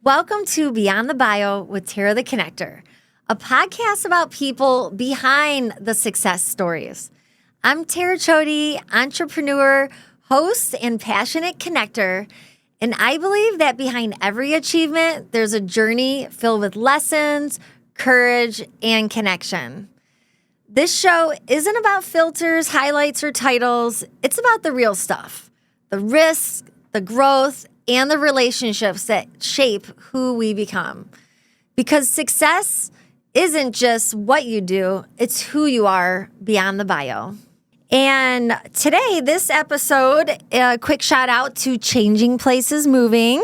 Welcome to Beyond the Bio with Terra the Connector, a podcast about people behind the success stories. I'm Terra Csotty, entrepreneur, host, and passionate connector, and I believe that behind every achievement, there's a journey filled with lessons, courage, and connection. This show isn't about filters, highlights, or titles. It's about the real stuff, the risks, the growth, and the relationships that shape who we become. Because success isn't just what you do, it's who you are beyond the bio. And today, this episode, a quick shout out to Changing Places Moving,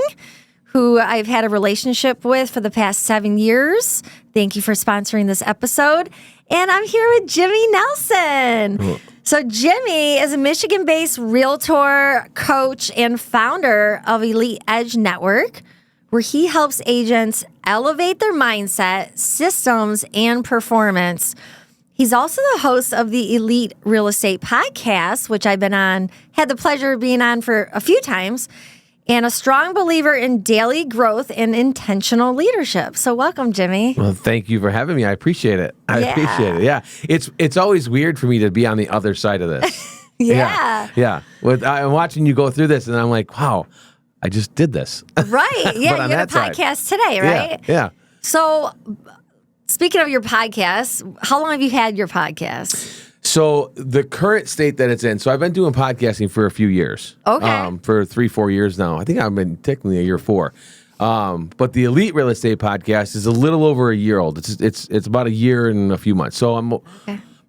who I've had a relationship with for the past 7 years. Thank you for sponsoring this episode. And I'm here with Jimmy Nelson. Cool. So Jimmy is a Michigan-based realtor, coach, and founder of Elite Edge Network, where he helps agents elevate their mindset, systems, and performance. He's also the host of the Elite Real Estate Podcast, which I've been on, had the pleasure of being on for a few times, and a strong believer in daily growth and intentional leadership. So welcome, Jimmy. Well, thank you for having me. I appreciate it. I appreciate it. Yeah. It's always weird for me to be on the other side of this. Yeah. I'm watching you go through this, and I'm like, wow, I just did this. Right. Yeah. You had a podcast today, right? Yeah. So speaking of your podcast, how long have you had your podcast? So the current state that it's in, so I've been doing podcasting for a few years. Okay. For 3-4 years now. I think I've been technically a year 4. But the Elite Real Estate Podcast is a little over a year old. It's about a year and a few months. So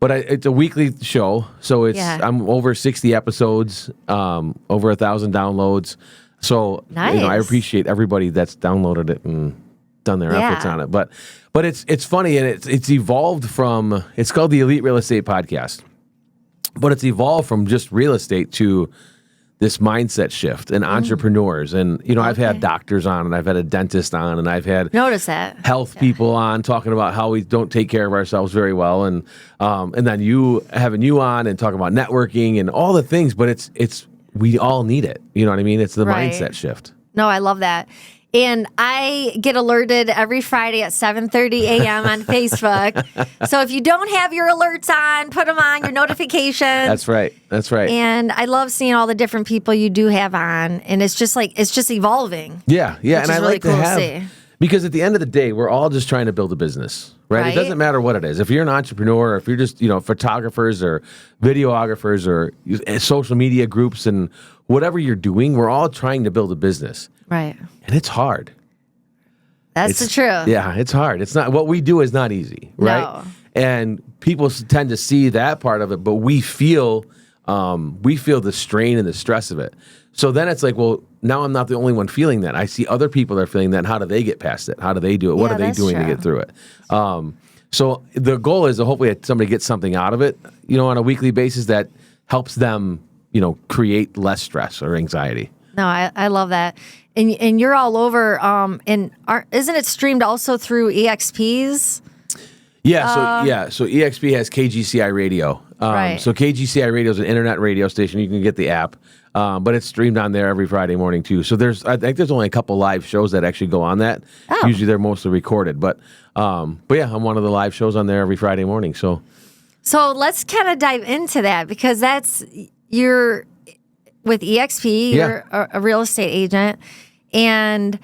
it's a weekly show. So I'm over 60 episodes, over 1,000 downloads. So nice. I appreciate everybody that's downloaded it and done their efforts on it. But it's funny, and it's evolved from, it's called the Elite Real Estate Podcast, but it's evolved from just real estate to this mindset shift and entrepreneurs. And, I've had doctors on, and I've had a dentist on, and I've had health people on talking about how we don't take care of ourselves very well. And then having you on and talking about networking and all the things, but we all need it. You know what I mean? It's the mindset shift. No, I love that. And I get alerted every Friday at 7:30 a.m. on Facebook. So if you don't have your alerts on, put them on, your notifications. That's right. And I love seeing all the different people you do have on. And it's just evolving. Yeah. And I really like cool to have, see. Because at the end of the day, we're all just trying to build a business, right? It doesn't matter what it is. If you're an entrepreneur, or if you're just, photographers or videographers or social media groups and whatever you're doing, we're all trying to build a business. Right. And it's hard. That's the truth. Yeah, it's hard. It's not, what we do is not easy, right? No. And people tend to see that part of it, but we feel the strain and the stress of it. So then it's like, well, now I'm not the only one feeling that. I see other people are feeling that. And how do they get past it? How do they do it? What are they doing to get through it? So the goal is to hopefully somebody gets something out of it, on a weekly basis that helps them, create less stress or anxiety. No, I love that. And you're all over. Isn't it streamed also through EXPs? Yeah. So EXP has KGCI Radio. Right. So KGCI Radio is an internet radio station. You can get the app, but it's streamed on there every Friday morning too. So I think there's only a couple live shows that actually go on that. Oh. Usually they're mostly recorded, but yeah, I'm one of the live shows on there every Friday morning. So let's kind of dive into that, because you're with EXP. You're a real estate agent, and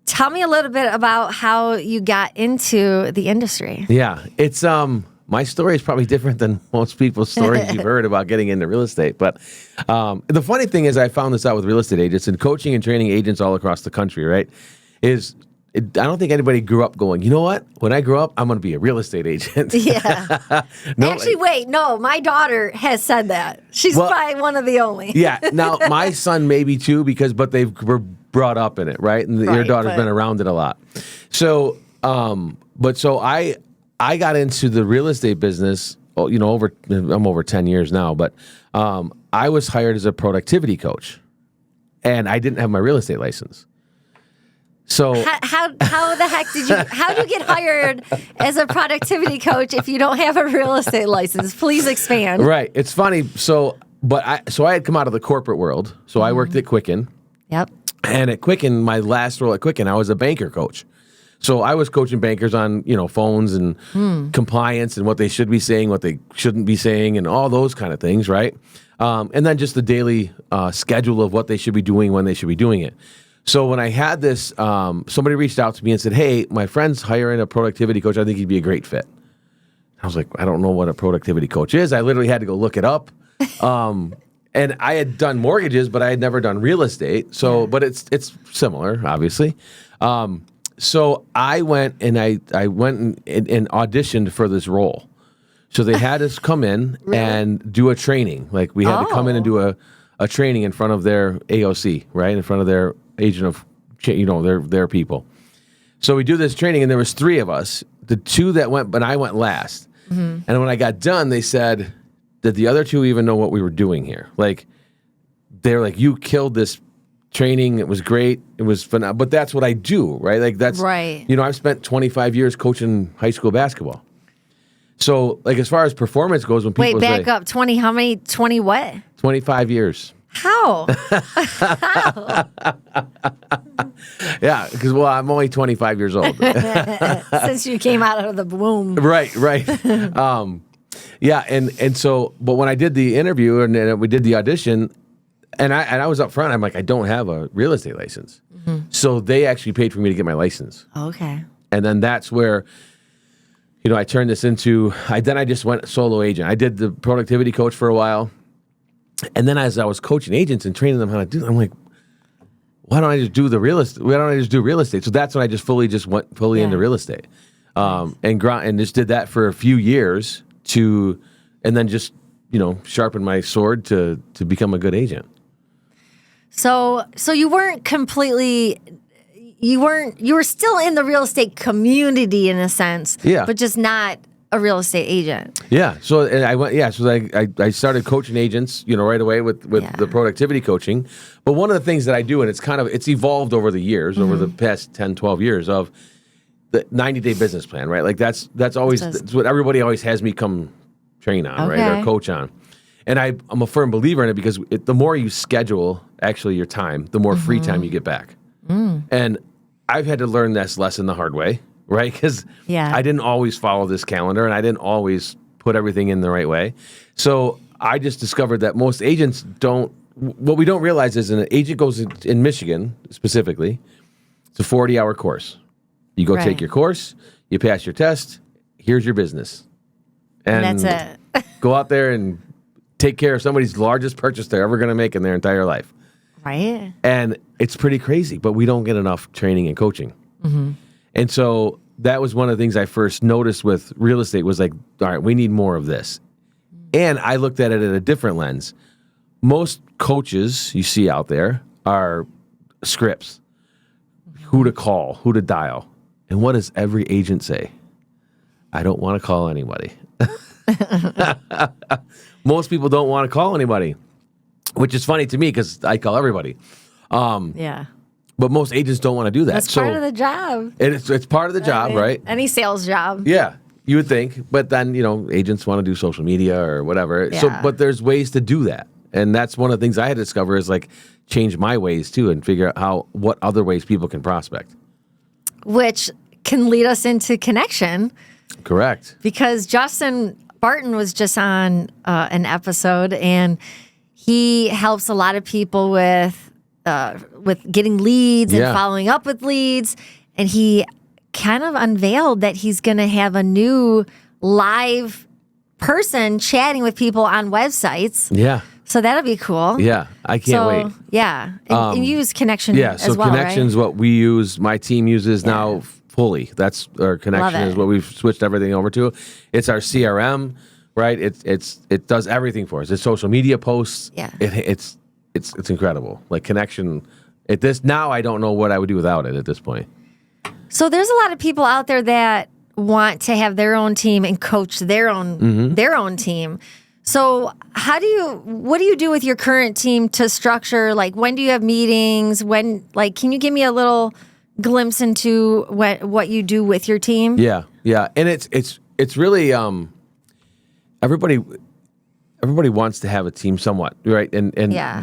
tell me a little bit about how you got into the industry. Yeah, it's my story is probably different than most people's stories you've heard about getting into real estate. But the funny thing is, I found this out with real estate agents and coaching and training agents all across the country, right? I don't think anybody grew up going, you know what? When I grow up, I'm going to be a real estate agent. Yeah. Actually, wait, no, my daughter has said that. She's probably one of the only. Yeah. Now, my son maybe too, but they were brought up in it, right? And your daughter's been around it a lot. So, so I got into the real estate business, I'm over 10 years now, but I was hired as a productivity coach, and I didn't have my real estate license. So how the heck how do you get hired as a productivity coach if you don't have a real estate license? Please expand. Right. It's funny. So I had come out of the corporate world. So I worked at Quicken. Yep. And at Quicken, my last role at Quicken, I was a banker coach. So I was coaching bankers on, phones and compliance and what they should be saying, what they shouldn't be saying, and all those kind of things, right? And then just the daily schedule of what they should be doing, when they should be doing it. So when I had this, somebody reached out to me and said, hey, my friend's hiring a productivity coach. I think he'd be a great fit. I was like, I don't know what a productivity coach is. I literally had to go look it up. And I had done mortgages, but I had never done real estate. So, but it's similar, obviously. So I went and I went and auditioned for this role. So they had us come in and do a training. Like we had to come in and do a training in front of their AOC, right? In front of their agent of, their people. So we do this training and there was 3 of us. The 2 that went, but I went last. And when I got done, they said, did the other 2 even know what we were doing here? Like, they're like, you killed this training. It was great. It was phenomenal. But that's what I do, right? Like that's, right. I've spent 25 years coaching high school basketball. So like as far as performance goes, when people back up, 20, how many, 20 what? 25 years. How? Yeah, because, I'm only 25 years old. Since you came out of the womb. Right. Yeah, and so, but when I did the interview and we did the audition, and I was up front, I'm like, I don't have a real estate license. So they actually paid for me to get my license. Okay. And then that's where, I turned this into, I just went solo agent. I did the productivity coach for a while. And then as I was coaching agents and training them how to do it, I'm like, why don't I just do real estate? So that's when I just went fully into real estate. And just did that for a few years and then just, sharpen my sword to become a good agent. So you weren't completely, you were still in the real estate community in a sense. Yeah. But just not a real estate agent. Yeah. So and I went. Yeah. So I started coaching agents, right away with the productivity coaching. But one of the things that I do, and it's evolved over the years, over the past 10, 12 years of the 90-day business plan, right? Like that's what everybody always has me come train on, right? Or coach on. And I'm a firm believer in it because the more you schedule actually your time, the more free time you get back. And I've had to learn this lesson the hard way. Right? Because I didn't always follow this calendar and I didn't always put everything in the right way. So I just discovered that most agents what we don't realize is an agent goes in Michigan specifically, it's a 40-hour course. You go take your course, you pass your test, here's your business. And that's it. Go out there and take care of somebody's largest purchase they're ever going to make in their entire life. Right. And it's pretty crazy, but we don't get enough training and coaching. And so that was one of the things I first noticed with real estate was like, all right, we need more of this. And I looked at it at a different lens. Most coaches you see out there are scripts, who to call, who to dial. And what does every agent say? I don't want to call anybody. Most people don't want to call anybody, which is funny to me because I call everybody. But most agents don't want to do that. That's part of the job. It's part of the job, right? Any sales job. Yeah, you would think. But then, agents want to do social media or whatever. Yeah. So, but there's ways to do that. And that's one of the things I had to discover is like change my ways too and figure out what other ways people can prospect. Which can lead us into connection. Correct. Because Justin Barton was just on an episode and he helps a lot of people with getting leads and following up with leads. And he kind of unveiled that he's going to have a new live person chatting with people on websites. Yeah. So that'll be cool. Yeah. I can't wait. Yeah. And use Connection as well, Connection's what we use. My team uses now fully. That's our Connection is what we've switched everything over to. It's our CRM, right? It does everything for us. It's social media posts. Yeah. It's incredible. Like Connection, now I don't know what I would do without it at this point. So there's a lot of people out there that want to have their own team and coach their own team. So what do you do with your current team to structure? Like when do you have meetings? Can you give me a little glimpse into what you do with your team? Yeah. And it's really everybody. everybody wants to have a team somewhat, right? And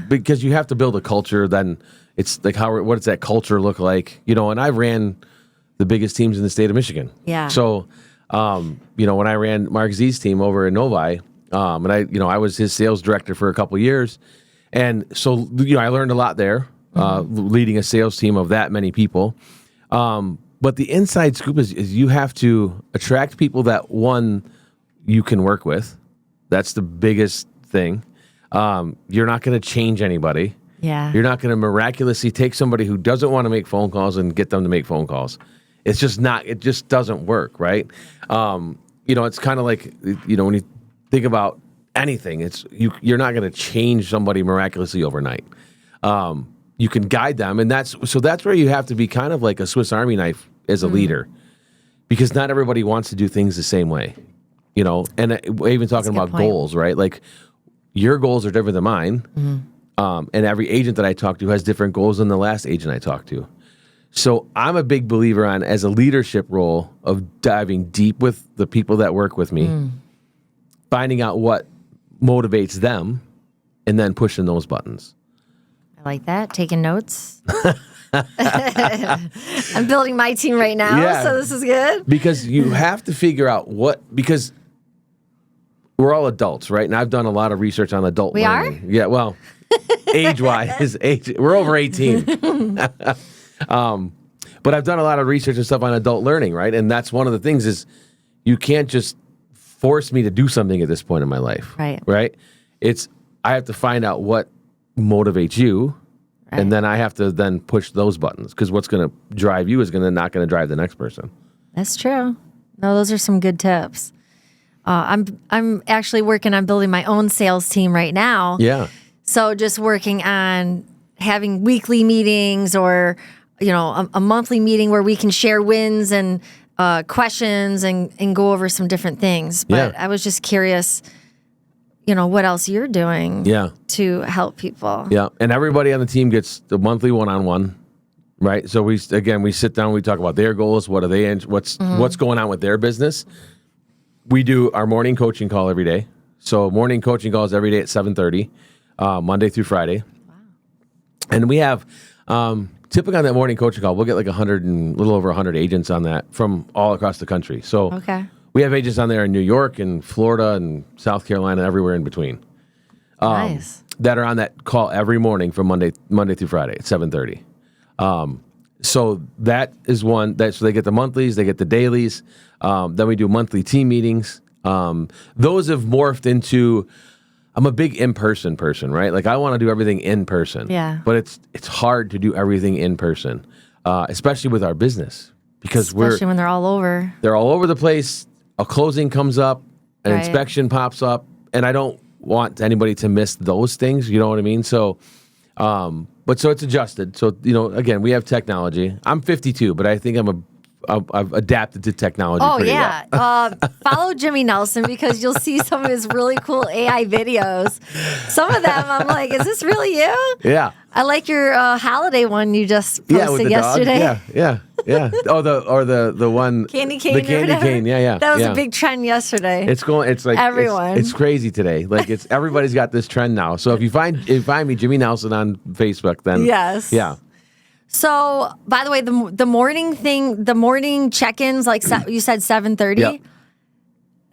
because you have to build a culture, then it's like what does that culture look like? And I ran the biggest teams in the state of Michigan. Yeah. So, when I ran Mark Z's team over in Novi, and I was his sales director for a couple of years, and so I learned a lot there, leading a sales team of that many people. But the inside scoop is you have to attract people that you can work with. That's the biggest thing. You're not going to change anybody. Yeah. You're not going to miraculously take somebody who doesn't want to make phone calls and get them to make phone calls. It's just not. It just doesn't work, right? It's kind of like when you think about anything, you're not going to change somebody miraculously overnight. You can guide them, and that's where you have to be kind of like a Swiss Army knife as a leader, because not everybody wants to do things the same way. And we're even talking about goals, right? Like your goals are different than mine. And every agent that I talk to has different goals than the last agent I talked to. So I'm a big believer as a leadership role of diving deep with the people that work with me, finding out what motivates them, and then pushing those buttons. I like that. Taking notes. I'm building my team right now, so this is good. Because you have to figure out because we're all adults, right? And I've done a lot of research on adult learning. Are? Yeah, well, age-wise, we're over 18. But I've done a lot of research and stuff on adult learning, right? And that's one of the things is you can't just force me to do something at this point in my life. Right? I have to find out what motivates you, and then I have to then push those buttons, because what's going to drive you is not going to drive the next person. That's true. No, those are some good tips. I'm actually working on building my own sales team right now. Yeah. So just working on having weekly meetings or, a monthly meeting where we can share wins and questions and go over some different things. But I was just curious, what else you're doing to help people. Yeah. And everybody on the team gets the monthly one-on-one, right? So we sit down, we talk about their goals, what are they in, what's going on with their business. We do our morning coaching call every day. So morning coaching calls every day at 7:30, Monday through Friday. Wow. And we have, typically on that morning coaching call, we'll get like a little over 100 agents on that from all across the country. So we have agents on there in New York and Florida and South Carolina, everywhere in between. Nice. That are on that call every morning from Monday through Friday at 7:30. So that is one. So they get the monthlies, they get the dailies. Then we do monthly team meetings. Those have morphed into. I'm a big in-person person, right? Like I want to do everything in person. Yeah. But it's hard to do everything in person, especially with our business, because especially when they're all over. They're all over the place. A closing comes up, an inspection pops up, and I don't want anybody to miss those things. You know what I mean? So. But so it's adjusted. So, again, we have technology. I'm 52, but I think I've adapted to technology pretty well. Follow Jimmy Nelson, because you'll see some of his really cool AI videos. Some of them, I'm like, is this really you? Yeah. I like your holiday one you just posted yesterday. Dog. Yeah. Oh, the one candy cane. The candy cane. Yeah. That was a big trend yesterday. It's like everyone. It's crazy today. Like everybody's got this trend now. So if you find me Jimmy Nelson on Facebook, then yes. Yeah. So, by the way, the morning check-ins, like you said, 7:30. Yep.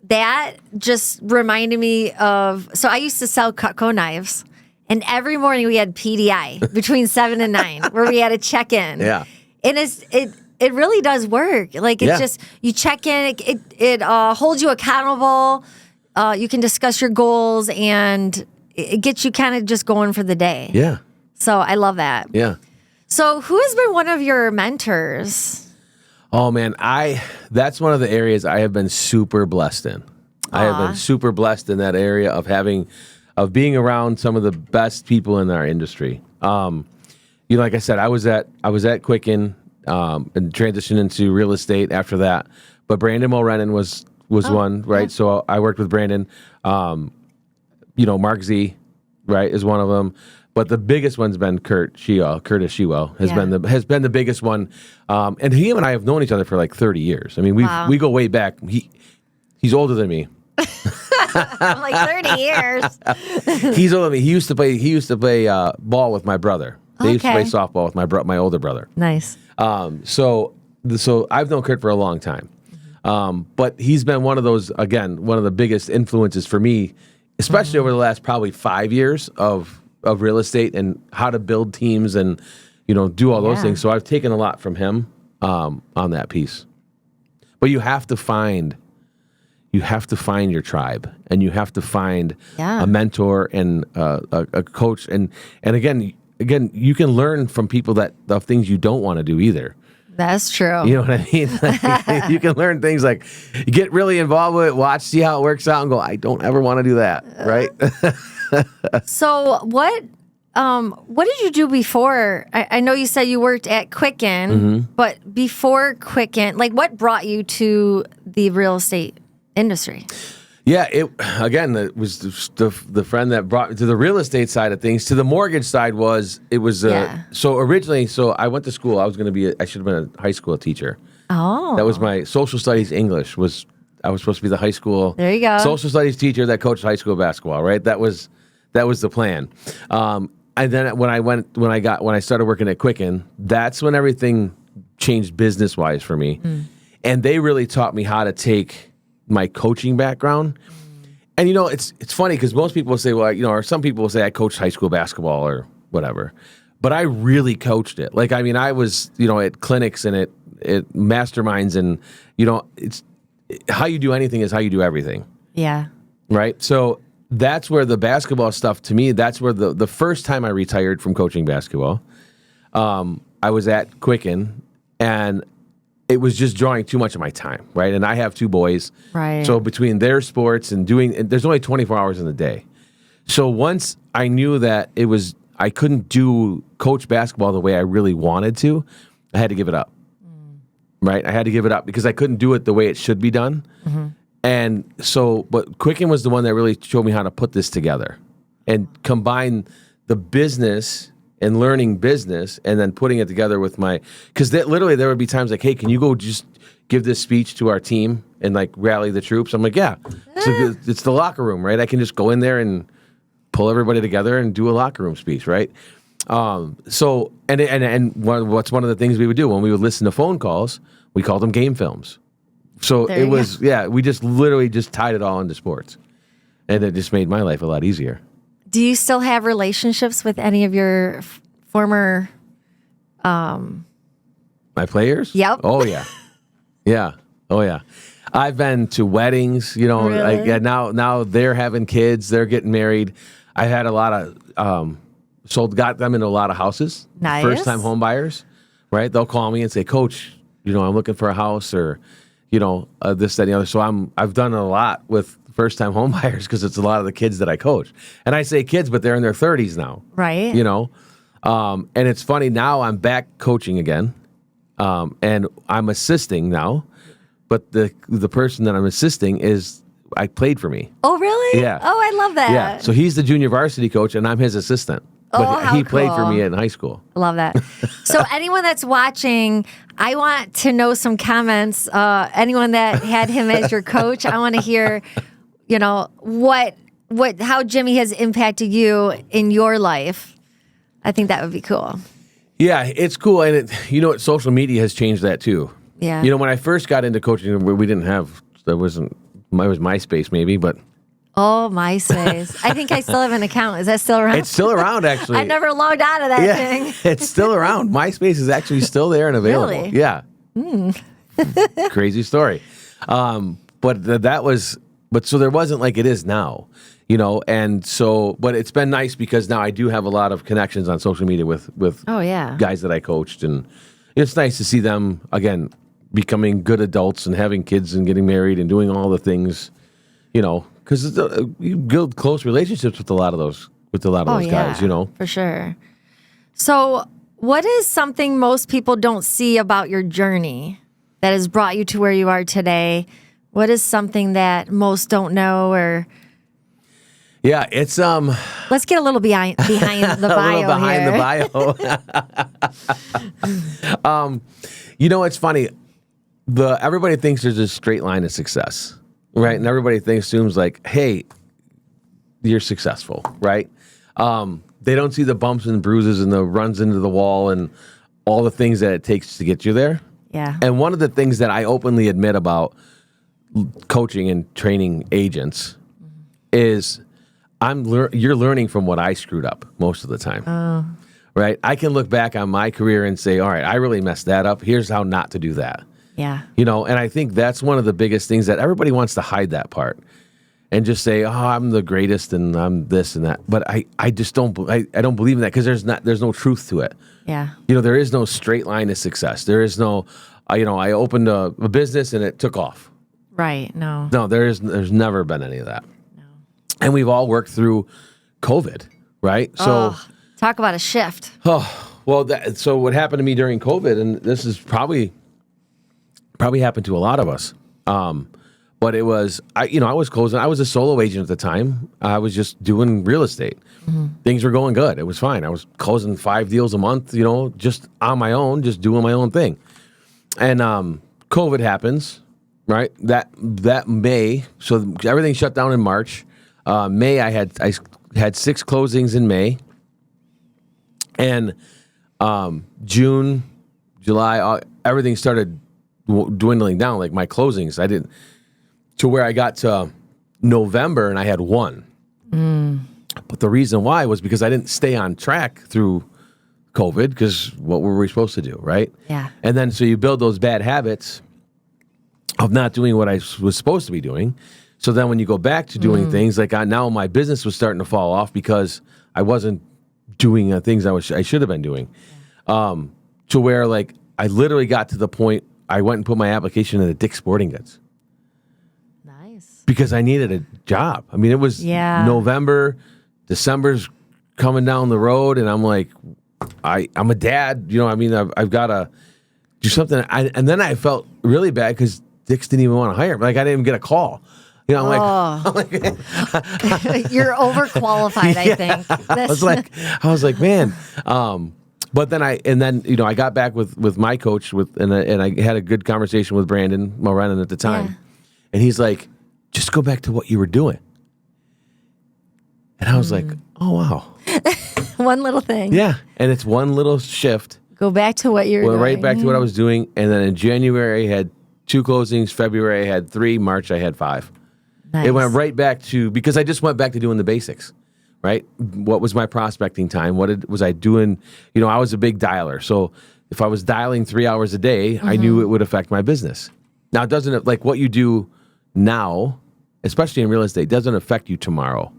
That just reminded me of. So I used to sell Cutco knives, and every morning we had PDI between 7 and 9, where we had a check-in. Yeah. And it really does work. Like it's just you check in. It holds you accountable. You can discuss your goals, and it gets you kind of just going for the day. Yeah. So I love that. Yeah. So who has been one of your mentors? Oh man, that's one of the areas I have been super blessed in. I have been super blessed in that area of being around some of the best people in our industry. Like I said, I was at Quicken and transitioned into real estate after that. But Brandon Mulrennan was one, right? Yeah. So I worked with Brandon. Mark Z, right, is one of them. But the biggest one's been Curtis Shewell has been the biggest one. And he and I have known each other for like 30 years. I mean, we go way back. He's older than me. I'm like 30 years. He's older than me. He used to play ball with my brother. They used to play softball with my older brother. Nice. So I've known Kurt for a long time. But he's been one of the biggest influences for me, especially over the last probably 5 years of real estate and how to build teams and, do all those things. So I've taken a lot from him on that piece. But you have to find your tribe, and you have to find a mentor and a coach. And again, you can learn from people of things you don't want to do either. That's true. You know what I mean? You can learn things like you get really involved with it, see how it works out, and go, I don't ever want to do that, right? So what did you do before? I know you said you worked at Quicken, but before Quicken, like what brought you to the real estate industry? Yeah, it was the friend that brought me to the real estate side of things. To the mortgage side so originally, I went to school. I should have been a high school teacher. Oh. That was my social studies English I was supposed to be the high school there you go. social studies teacher that coached high school basketball, right? That was the plan. And then when I started working at Quicken, that's when everything changed business wise for me. And they really taught me how to take my coaching background. And it's funny because most people say, well, or some people will say I coached high school basketball or whatever, but I really coached it. Like, I mean, I was, at clinics and at masterminds, and it's how you do anything is how you do everything. Yeah. Right. So that's where the basketball stuff, to me, that's where the first time I retired from coaching basketball, I was at Quicken, and it was just drawing too much of my time, right? And I have 2 boys. Right. So between their sports and there's only 24 hours in the day. So once I knew that I couldn't coach basketball the way I really wanted to, I had to give it up. Right? I had to give it up because I couldn't do it the way it should be done. And so, but Quicken was the one that really showed me how to put this together and combine the business and learning business and then putting it together with because literally there would be times like, hey, can you go just give this speech to our team and like rally the troops? I'm like, yeah. It's the locker room, right? I can just go in there and pull everybody together and do a locker room speech, right? So, and what's one of the things we would do when we would listen to phone calls, we called them game films. So it was, we just literally just tied it all into sports, and it just made my life a lot easier. Do you still have relationships with any of your former? My players? Yep. Oh yeah, yeah. Oh yeah. I've been to weddings. Really? Like now they're having kids. They're getting married. I had a lot of got them into a lot of houses. Nice. First time home buyers, right? They'll call me and say, Coach, I'm looking for a house, or this, that, and the other. So I've done a lot with first time home buyers because it's a lot of the kids that I coach. And I say kids, but they're in their 30s now. Right. And it's funny, now I'm back coaching again. And I'm assisting now. But the person that I'm assisting played for me. Oh, really? Yeah. Oh, I love that. Yeah. So he's the junior varsity coach, and I'm his assistant. But how he played cool. for me in high school. Love that. So anyone that's watching, I want to know some comments. Anyone that had him as your coach, I want to hear, how Jimmy has impacted you in your life. I think that would be cool. Yeah, it's cool. And social media has changed that too. Yeah. When I first got into coaching, we didn't have, it was MySpace maybe, but. Oh, MySpace. I think I still have an account. Is that still around? It's still around, actually. I never logged out of that thing. It's still around. MySpace is actually still there and available. Really? Yeah. Crazy story. But so there wasn't like it is now, and so, but it's been nice because now I do have a lot of connections on social media with guys that I coached, and it's nice to see them, again, becoming good adults and having kids and getting married and doing all the things, because you build close relationships with a lot of those guys, For sure. So what is something most people don't see about your journey that has brought you to where you are today? What is something that most don't know, or? Yeah, it's Let's get a little behind the bio. It's funny. Everybody thinks there's a straight line of success. right? And everybody assumes like, hey, you're successful, right? They don't see the bumps and bruises and the runs into the wall and all the things that it takes to get you there. Yeah. And one of the things that I openly admit about coaching and training agents is you're learning from what I screwed up most of the time. Right? I can look back on my career and say, all right, I really messed that up. Here's how not to do that. Yeah. And I think that's one of the biggest things that everybody wants to hide that part and just say, oh, I'm the greatest and I'm this and that. But I just don't believe in that because there's no truth to it. Yeah. There is no straight line to success. There is no, I opened a business and it took off. Right. No. No, there's never been any of that. No. And we've all worked through COVID, right? So talk about a shift. So what happened to me during COVID, and this is probably happened to a lot of us. But it was, I was closing. I was a solo agent at the time. I was just doing real estate. Mm-hmm. Things were going good. It was fine. I was closing 5 deals a month, just on my own, just doing my own thing. And COVID happens, right? That May, so everything shut down in March. May, I had 6 closings in May. And June, July, everything started dwindling down. Like my closings, to where I got to November and I had 1. But the reason why was because I didn't stay on track through COVID, because what were we supposed to do, right? Yeah. And then so you build those bad habits of not doing what I was supposed to be doing. So then when you go back to doing things, like now my business was starting to fall off because I wasn't doing things I should have been doing. To where like I literally got to the point I went and put my application in at Dick's Sporting Goods. Nice. Because I needed a job. I mean, it was November, December's coming down the road, and I'm like, I'm a dad. I've got to do something. And then I felt really bad because Dick's didn't even want to hire me. Like I didn't even get a call. I'm like, you're overqualified. I think. I was like, man. But then I got back with my coach and I had a good conversation with Brandon Mulrennan at the time, and he's like, just go back to what you were doing. And I was like, oh wow, one little thing. Yeah, and it's one little shift. Go back to what you're doing. Right back to what I was doing, and then in January I had 2 closings. February I had 3. March I had 5. Nice. It went right back to, because I just went back to doing the basics. Right? What was my prospecting time? What was I doing? I was a big dialer. So if I was dialing 3 hours a day, I knew it would affect my business. Now, it doesn't, like what you do now, especially in real estate, doesn't affect you tomorrow.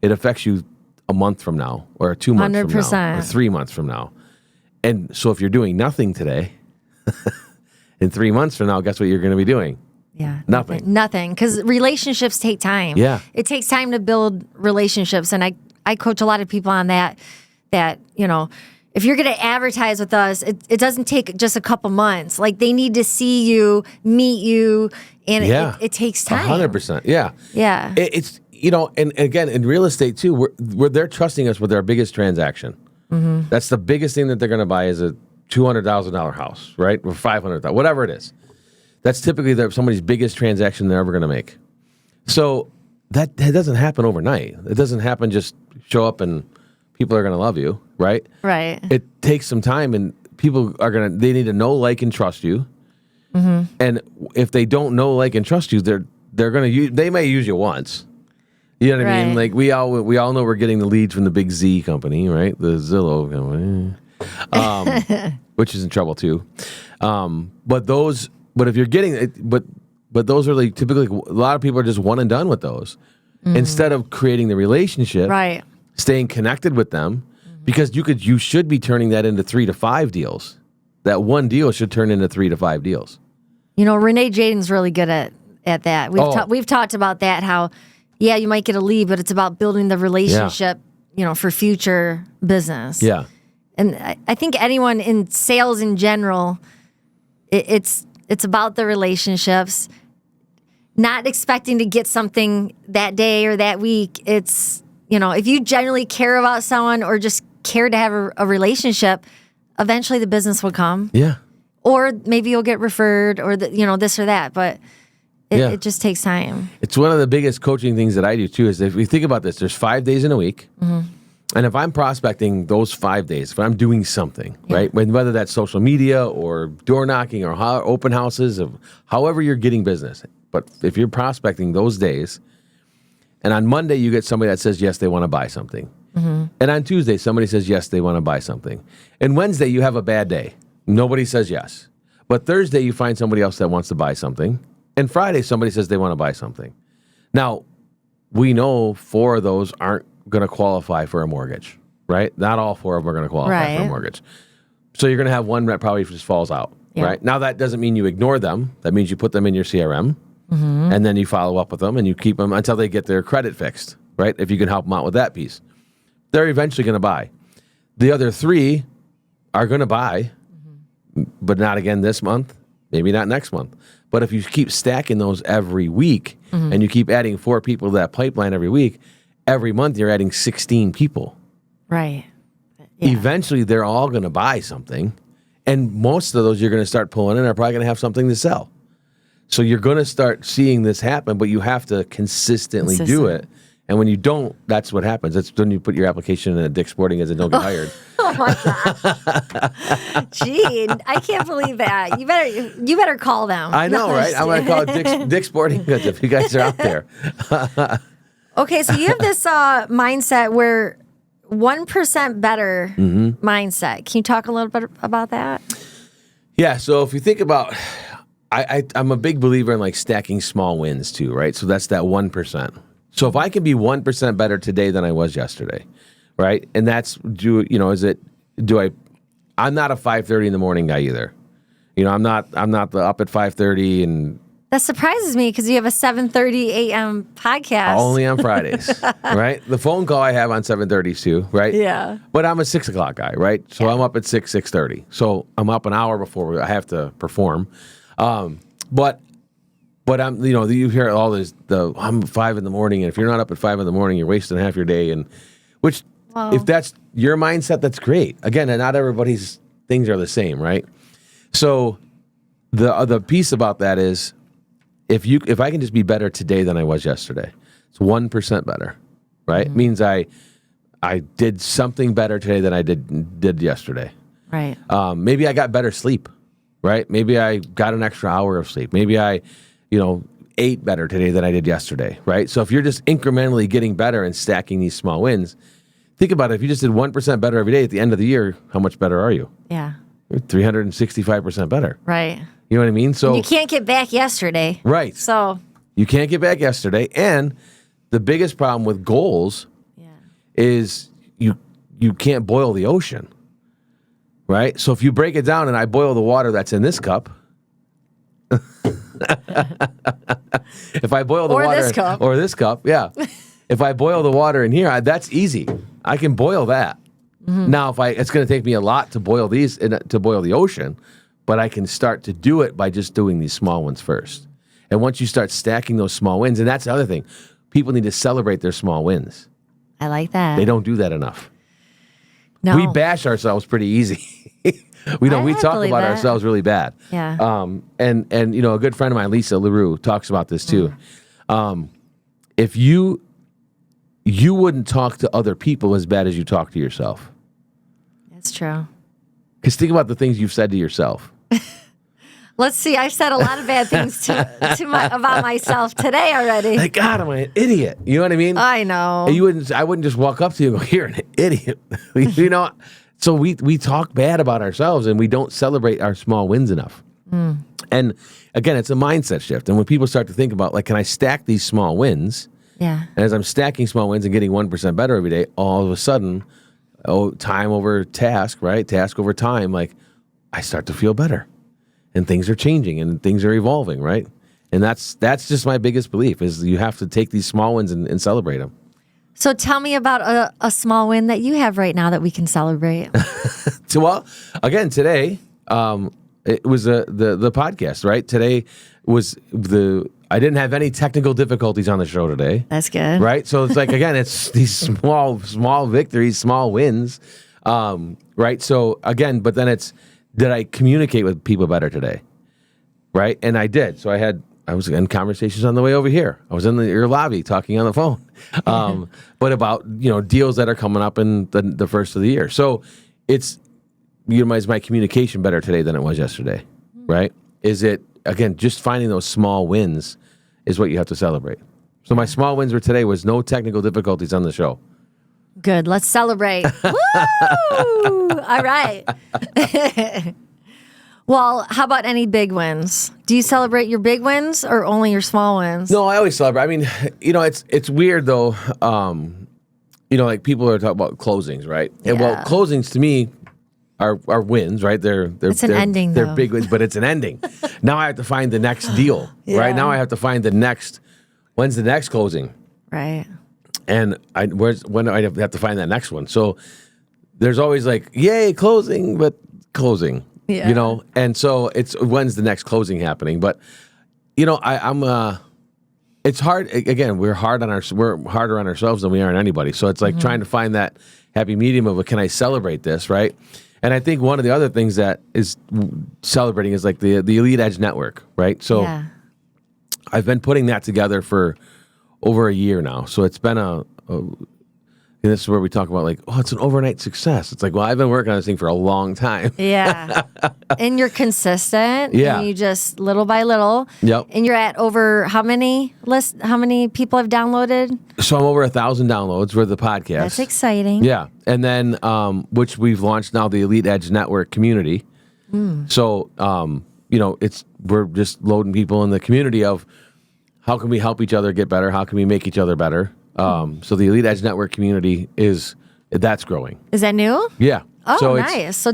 It affects you a month from now, or 2 months 100%. from now, or 3 months from now. And so if you're doing nothing today, in 3 months from now, guess what you're going to be doing? Yeah. Nothing. Because relationships take time. Yeah. It takes time to build relationships. And I coach a lot of people on that, if you're going to advertise with us, it doesn't take just a couple months. Like they need to see you, meet you, and it takes time. 100%. Yeah. Yeah. It's, and again, in real estate too, they're trusting us with their biggest transaction. Mm-hmm. That's the biggest thing that they're going to buy is a $200,000 house, right? Or $500,000, whatever it is. That's typically somebody's biggest transaction they're ever going to make. So that doesn't happen overnight. It doesn't happen just show up and people are going to love you, right? Right. It takes some time, and people they need to know, like, and trust you. Mm-hmm. And if they don't know, like, and trust you, they may use you once. You know what I mean? Like we all know we're getting the leads from the big Z company, right? The Zillow company, which is in trouble too. But if you're getting it, but those are like typically a lot of people are just one and done with those, instead of creating the relationship, right? Staying connected with them, because you should be turning that into 3 to 5 deals. That one deal should turn into 3 to 5 deals. Renee Jaden's really good at that. We've talked about that. How you might get a lead, but it's about building the relationship, for future business. Yeah, and I think anyone in sales in general, it's about the relationships, not expecting to get something that day or that week. It's, if you genuinely care about someone or just care to have a relationship, eventually the business will come. Yeah. Or maybe you'll get referred or this or that. But It just takes time. It's one of the biggest coaching things that I do too, is if we think about this, there's 5 days in a week. And if I'm prospecting those 5 days, if I'm doing something, right, whether that's social media or door knocking or open houses, of however you're getting business, but if you're prospecting those days, and on Monday you get somebody that says yes, they want to buy something, and on Tuesday somebody says yes, they want to buy something, and Wednesday you have a bad day, nobody says yes, but Thursday you find somebody else that wants to buy something, and Friday somebody says they want to buy something. Now, we know 4 of those aren't going to qualify for a mortgage, right? Not all 4 of them are going to qualify for a mortgage. So you're going to have one that probably just falls out, right? Now, that doesn't mean you ignore them. That means you put them in your CRM, and then you follow up with them, and you keep them until they get their credit fixed, right? If you can help them out with that piece. They're eventually going to buy. The other 3 are going to buy, but not again this month, maybe not next month. But if you keep stacking those every week, and you keep adding 4 people to that pipeline every week, every month you're adding 16 people. Right. Eventually they're all going to buy something, and most of those you're going to start pulling in are probably going to have something to sell. So you're going to start seeing this happen, but you have to consistently do it. And when you don't, that's what happens. That's when you put your application in a Dick's Sporting Goods and don't get hired. Oh my God. Gee, I can't believe that. You better call them. I know, right? I'm going to call Dick's Sporting Goods if you guys are out there. Okay, so you have this mindset where 1% better mindset. Can you talk a little bit about that? Yeah, so if you think about, I'm a big believer in like stacking small wins too, right? So that's that 1%. So if I can be 1% better today than I was yesterday, right? And that's, I'm not a 5:30 in the morning guy either. I'm not the up at 5:30 and. That surprises me because you have a 7:30 a.m. podcast. Only on Fridays, right? The phone call I have on 7:30 too, right? Yeah. But I'm a 6 o'clock guy, right? So I'm up at 6:30. So I'm up an hour before I have to perform. But I'm, you hear all this, I'm 5 in the morning, and if you're not up at 5 in the morning, you're wasting half your day. And if that's your mindset, that's great. Again, and not everybody's things are the same, right? So the other piece about that is, if I can just be better today than I was yesterday, it's 1% better, right? It means I did something better today than I did yesterday. Right. Maybe I got better sleep, right? Maybe I got an extra hour of sleep. Maybe I, ate better today than I did yesterday, right? So if you're just incrementally getting better and stacking these small wins, think about it. If you just did 1% better every day at the end of the year, how much better are you? Yeah. You're 365% better. Right. You know what I mean? So you can't get back yesterday. Right. So you can't get back yesterday. And the biggest problem with goals is you can't boil the ocean. Right? So if you break it down and I boil the water that's in this cup, if I boil the water or this cup, if I boil the water in here, that's easy. I can boil that. Now, it's going to take me a lot to boil the ocean, but I can start to do it by just doing these small ones first. And once you start stacking those small wins, and that's the other thing, people need to celebrate their small wins. I like that. They don't do that enough. No. We bash ourselves pretty easy. We talk about ourselves really bad. Yeah. And a good friend of mine, Lisa LaRue, talks about this too. If you wouldn't talk to other people as bad as you talk to yourself. That's true. Because think about the things you've said to yourself. Let's see. I've said a lot of bad things about myself today already. Like, God, am I an idiot? You know what I mean? I know. I wouldn't just walk up to you and go, "You're an idiot." So we talk bad about ourselves and we don't celebrate our small wins enough. And again, it's a mindset shift. And when people start to think about, like, can I stack these small wins? Yeah. And as I'm stacking small wins and getting 1% better every day, all of a sudden, time over task, right? Task over time, like, I start to feel better. And things are changing and things are evolving, right? And that's just my biggest belief, is you have to take these small wins and celebrate them. So tell me about a small win that you have right now that we can celebrate. So, well, again, today, it was the podcast, right? Today was I didn't have any technical difficulties on the show today. That's good. Right? So it's like, again, it's these small victories, small wins, right? So again, but then did I communicate with people better today? Right? And I did. So I had I was in conversations on the way over here. I was in your lobby talking on the phone, but about deals that are coming up in the first of the year. So is my communication better today than it was yesterday, right? Is it again just finding those small wins is what you have to celebrate. So my small wins for today was no technical difficulties on the show. Good. Let's celebrate. Woo! All right. Well, how about any big wins? Do you celebrate your big wins or only your small wins? No, I always celebrate. I mean, it's weird though. Like people are talking about closings, right? Yeah. And well, closings to me are wins, right? It's an ending. They're big wins, but it's an ending. Now I have to find the next deal, right? Now I have to find the next. When's the next closing? Right. And when do I have to find that next one? So there's always like, yay, closing, but closing. Yeah. And so it's when's the next closing happening? But I'm it's hard. Again, we're harder on ourselves than we are on anybody. So it's like trying to find that happy medium of can I celebrate this, right? And I think one of the other things that is celebrating is like the Elite Edge Network, right? So I've been putting that together for over a year now. So it's been and this is where we talk about like, it's an overnight success. It's like, well, I've been working on this thing for a long time. Yeah. And you're consistent. Yeah. And you just little by little. Yep. And you're at over how many people have downloaded? So I'm over 1,000 downloads for the podcast. That's exciting. Yeah. And then, which we've launched now, the Elite Edge Network community. So, we're just loading people in the community of how can we help each other get better? How can we make each other better? So the Elite Edge Network community that's growing. Is that new? Yeah. Oh, so nice. So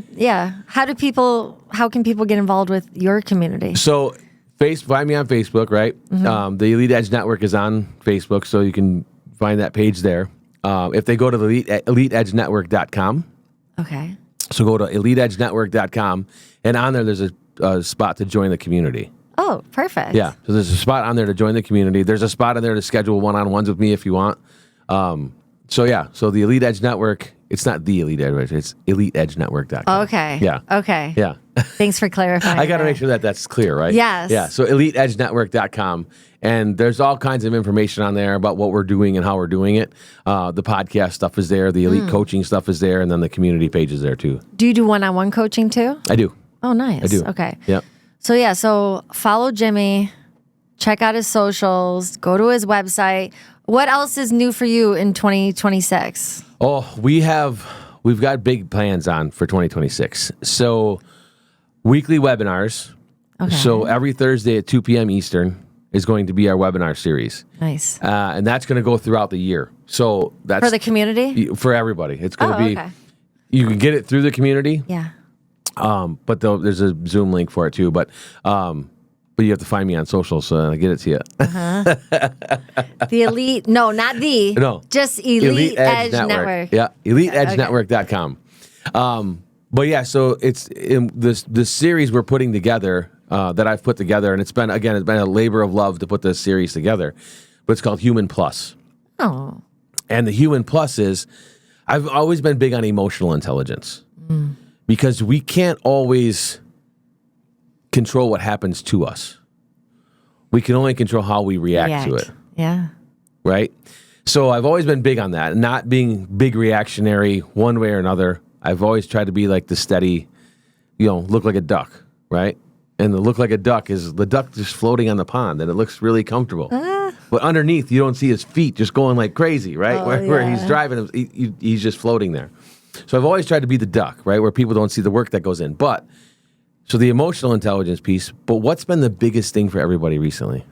how can people get involved with your community? So find me on Facebook, right? The Elite Edge Network is on Facebook, so you can find that page there. If they go to the eliteedgenetwork.com. Okay. So go to eliteedgenetwork.com, and on there's a spot to join the community. Oh, perfect. Yeah. So there's a spot on there to join the community. There's a spot on there to schedule one-on-ones with me if you want. So the Elite Edge Network, it's not the Elite Edge, it's eliteedgenetwork.com. Okay. Yeah. Okay. Yeah. Thanks for clarifying. I got to make sure that's clear, right? Yes. Yeah. So eliteedgenetwork.com. And there's all kinds of information on there about what we're doing and how we're doing it. The podcast stuff is there. The elite coaching stuff is there. And then the community page is there too. Do you do one-on-one coaching too? I do. Oh, nice. I do. Okay. Yep. So follow Jimmy, check out his socials, go to his website. What else is new for you in 2026? Oh, we've got big plans on for 2026. So weekly webinars. Okay. So every Thursday at 2 p.m. Eastern is going to be our webinar series. Nice. And that's going to go throughout the year. So that's For the community? For everybody. It's going to be, okay. You can get it through the community. Yeah. But there's a Zoom link for it too. But you have to find me on social, so I get it to you. The Elite, no, not the. No. Just Elite Edge Network. Yeah, eliteedgenetwork.com. But yeah, so it's in this series we're putting together that I've put together, and it's been a labor of love to put this series together. But it's called Human Plus. Oh. And the Human Plus is, I've always been big on emotional intelligence because we can't always control what happens to us. We can only control how we react to it. Yeah. Right? So I've always been big on that, not being big reactionary one way or another. I've always tried to be like the steady, look like a duck, right? And the look like a duck is the duck just floating on the pond, and it looks really comfortable. But underneath, you don't see his feet just going like crazy, right? Where he's driving, he's just floating there. So I've always tried to be the duck, right? Where people don't see the work that goes in. So the emotional intelligence piece, but what's been the biggest thing for everybody recently?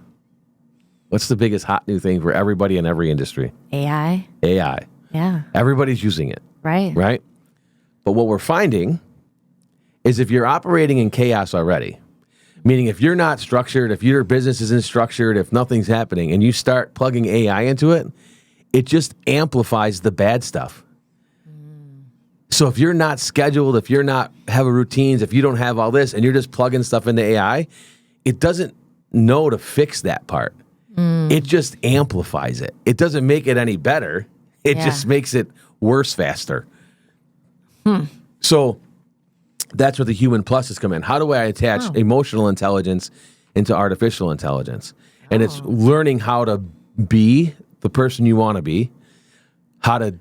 What's the biggest hot new thing for everybody in every industry? AI. Yeah. Everybody's using it. Right. Right? But what we're finding is if you're operating in chaos already, meaning if you're not structured, if your business isn't structured, if nothing's happening, and you start plugging AI into it, it just amplifies the bad stuff. So if you're not scheduled, if you're not have routines, if you don't have all this, and you're just plugging stuff into AI, it doesn't know to fix that part. It just amplifies it. It doesn't make it any better. It just makes it worse faster. So that's where the Human Plus has come in. How do I attach emotional intelligence into artificial intelligence. And it's learning how to be the person you want to be, how to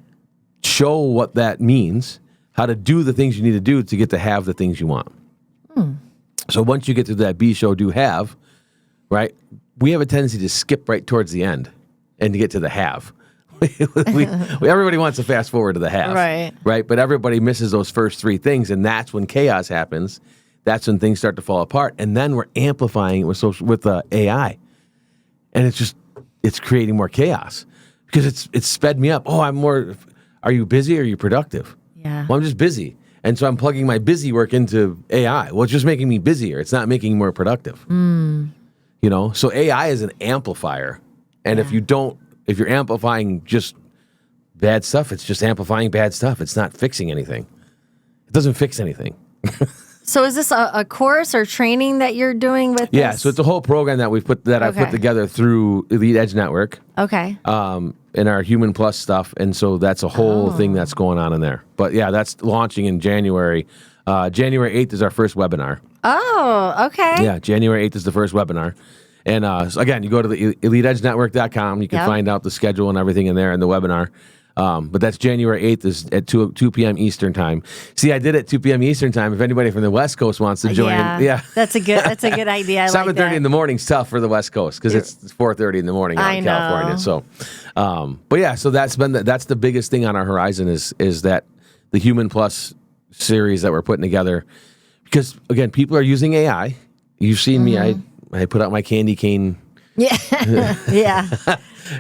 show what that means, how to do the things you need to do to get to have the things you want. So once you get to that be, show, do, have, right, we have a tendency to skip right towards the end and to get to the have. Everybody wants to fast forward to the have, right? But everybody misses those first three things, and that's when chaos happens. That's when things start to fall apart, and then we're amplifying it with AI, and it's creating more chaos because it's sped me up. Oh, I'm more. Are you busy or are you productive? Yeah. Well, I'm just busy, and so I'm plugging my busy work into AI. Well, it's just making me busier. It's not making me more productive. So AI is an amplifier, and if you're amplifying just bad stuff, it's just amplifying bad stuff. It's not fixing anything. It doesn't fix anything. So is this a course or training that you're doing with Yeah, this? so it's a whole program that I've put together through Elite Edge Network. Okay. In our Human Plus stuff, and so that's a whole thing that's going on in there. But yeah, that's launching in January. January 8th is our first webinar. Oh, okay. Yeah, January 8th is the first webinar. And so again, you go to the EliteEdgeNetwork.com. You can find out the schedule and everything in there and the webinar. But that's January 8th is at 2 p.m. Eastern time. See, I did it 2 p.m. Eastern time. If anybody from the West Coast wants to join, that's a good idea. I 7:30 in the morning is tough for the West Coast because it's 4:30 in the morning out in California. So, but yeah, so that's the biggest thing on our horizon is that the Human Plus series that we're putting together. Because again, people are using AI. You've seen me. I put out my candy cane. Yeah.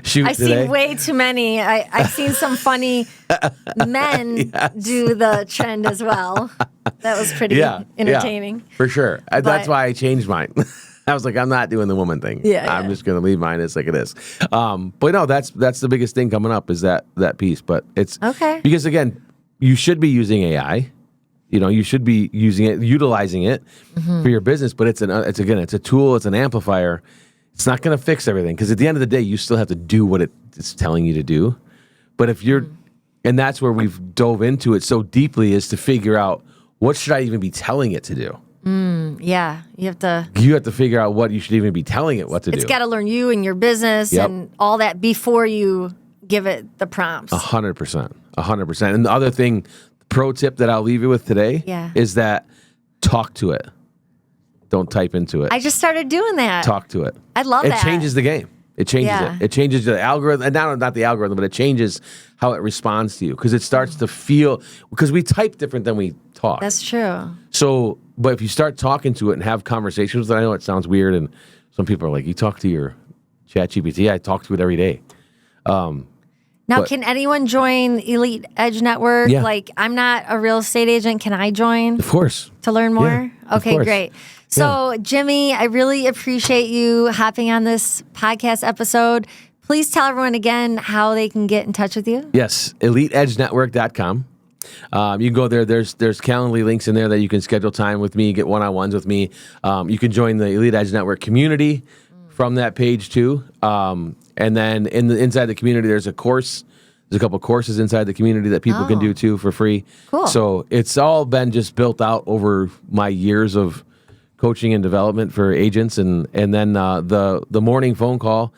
Shoot I've today. seen way too many. I've seen some funny men do the trend as well. That was pretty entertaining. Yeah, for sure. That's why I changed mine. I was like, I'm not doing the woman thing. I'm just going to leave mine as like it is. But no, that's the biggest thing coming up is that piece. But it's because again, you should be using AI. You should be using it, utilizing it for your business. But it's a tool. It's an amplifier. It's not going to fix everything because at the end of the day, you still have to do what it's telling you to do. But if you're, and that's where we've dove into it so deeply is to figure out what should I even be telling it to do. Yeah, you have to figure out what you should even be telling it what to do. It's got to learn you and your business and all that before you give it the prompts. 100%. And the other thing, pro tip that I'll leave you with today is that talk to it. Don't type into it. I just started doing that. Talk to it. I love that. It changes the game. It changes it. It changes the algorithm. Not the algorithm, but it changes how it responds to you because it starts to feel, because we type different than we talk. That's true. So, but if you start talking to it and have conversations, I know it sounds weird and some people are like, you talk to your ChatGPT. I talk to it every day. Now, can anyone join Elite Edge Network? Yeah. Like, I'm not a real estate agent. Can I join? Of course. To learn more? Yeah, okay, great. So, Jimmy, I really appreciate you hopping on this podcast episode. Please tell everyone again how they can get in touch with you. Yes, EliteEdgeNetwork.com. You can go there. There's Calendly links in there that you can schedule time with me, get one-on-ones with me. You can join the Elite Edge Network community from that page too. And then inside the community, there's a course. There's a couple of courses inside the community that people can do too for free. Cool. So it's all been just built out over my years of coaching and development for agents. And then the morning phone call,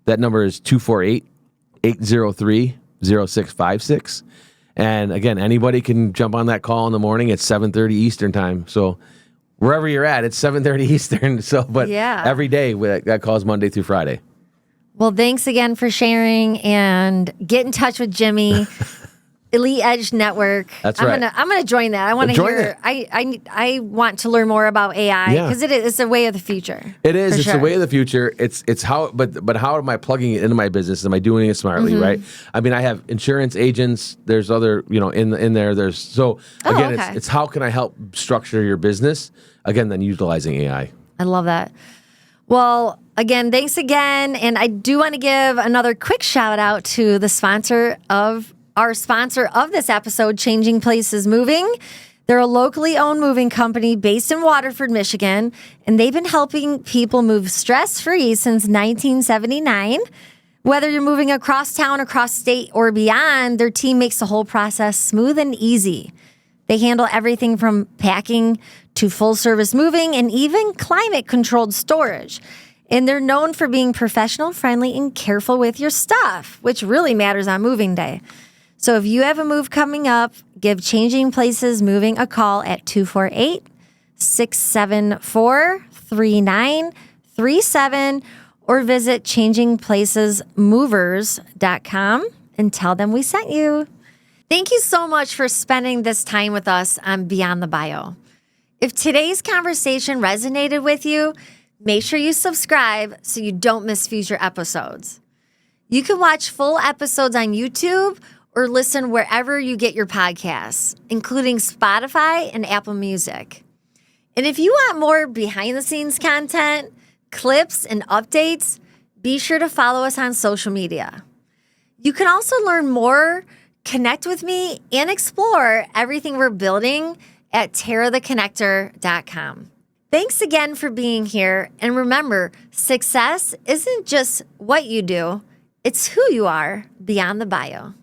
that number is 248-803-0656. And again, anybody can jump on that call in the morning at 7:30 Eastern time. So wherever you're at, it's 7:30 Eastern. So, but every day, that call is Monday through Friday. Well, thanks again for sharing, and get in touch with Jimmy. Elite Edge Network. That's right. I'm gonna join that. I want to hear. I want to learn more about AI because it's the way of the future. It is. It's the way of the future. It's how. But how am I plugging it into my business? Am I doing it smartly? Right. I mean, I have insurance agents. There's other in there. There's again. It's how can I help structure your business again? Then utilizing AI. I love that. Well, again, thanks again, and I do want to give another quick shout out to the sponsor of. Our sponsor of this episode, Changing Places Moving. They're a locally owned moving company based in Waterford, Michigan, and they've been helping people move stress-free since 1979. Whether you're moving across town, across state, or beyond, their team makes the whole process smooth and easy. They handle everything from packing to full-service moving and even climate-controlled storage. And they're known for being professional, friendly, and careful with your stuff, which really matters on moving day. So if you have a move coming up, give Changing Places Moving a call at 248-674-3937 or visit changingplacesmovers.com and tell them we sent you. Thank you so much for spending this time with us on Beyond the Bio. If today's conversation resonated with you, make sure you subscribe so you don't miss future episodes. You can watch full episodes on YouTube or listen wherever you get your podcasts, including Spotify and Apple Music. And if you want more behind-the-scenes content, clips, and updates, be sure to follow us on social media. You can also learn more, connect with me, and explore everything we're building at terratheconnector.com. Thanks again for being here. And remember, success isn't just what you do, it's who you are beyond the bio.